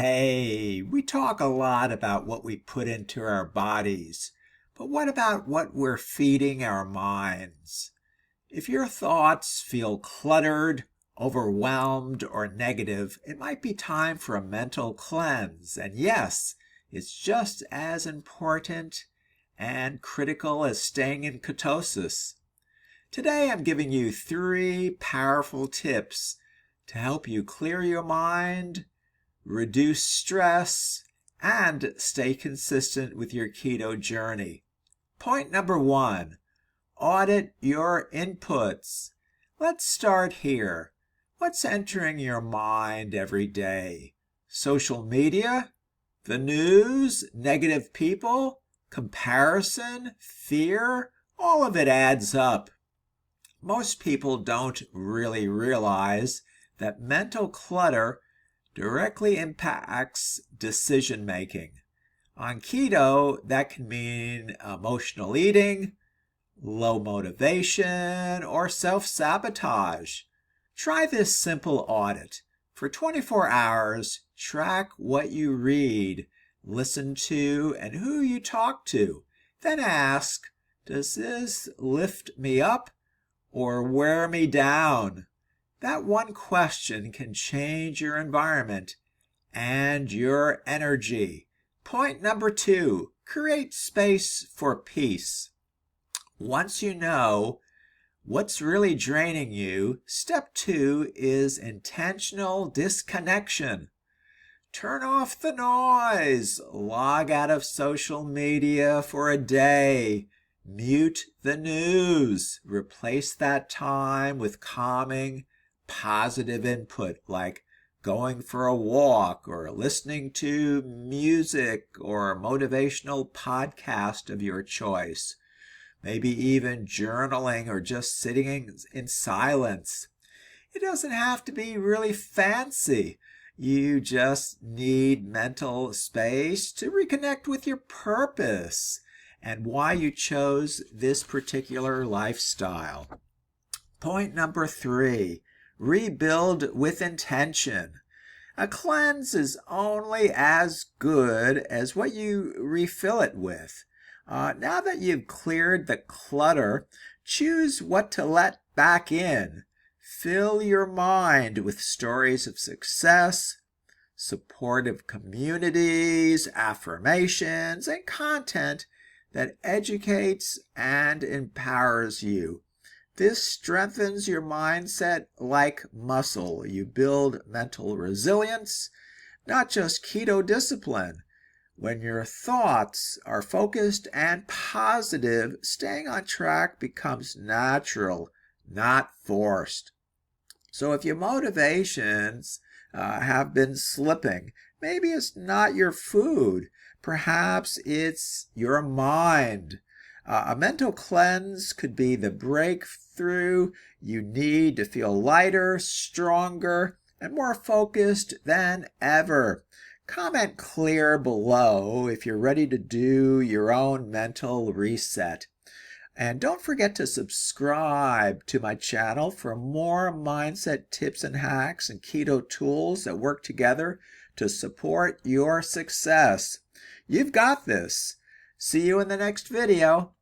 Hey, we talk a lot about what we put into our bodies, but what about what we're feeding our minds? If your thoughts feel cluttered, overwhelmed, or negative, it might be time for a mental cleanse. And yes, it's just as important and critical as staying in ketosis. Today, I'm giving you 3 powerful tips to help you clear your mind, reduce stress, and stay consistent with your keto journey. Point number 1, audit your inputs. Let's start here. What's entering your mind every day? Social media, the news, negative people, comparison, fear, all of it adds up. Most people don't really realize that mental clutter directly impacts decision making. On keto, that can mean emotional eating, low motivation, or self-sabotage. Try this simple audit. For 24 hours, track what you read, listen to, and who you talk to. Then ask, does this lift me up or wear me down? That one question can change your environment and your energy. Point number 2, create space for peace. Once you know what's really draining you, step 2 is intentional disconnection. Turn off the noise. Log out of social media for a day. Mute the news. Replace that time with calming, positive input like going for a walk or listening to music or a motivational podcast of your choice. Maybe even journaling or just sitting in silence. It doesn't have to be really fancy. You just need mental space to reconnect with your purpose and why you chose this particular lifestyle. Point number 3, rebuild with intention. A cleanse is only as good as what you refill it with. Now that you've cleared the clutter, choose what to let back in. Fill your mind with stories of success, supportive communities, affirmations, and content that educates and empowers you. This strengthens your mindset like muscle. You build mental resilience, not just keto discipline. When your thoughts are focused and positive, staying on track becomes natural, not forced. So if your motivations have been slipping, maybe it's not your food. Perhaps it's your mind. A mental cleanse could be the breakthrough you need to feel lighter, stronger, and more focused than ever. Comment clear below if you're ready to do your own mental reset. And don't forget to subscribe to my channel for more mindset tips and hacks and keto tools that work together to support your success. You've got this. See you in the next video.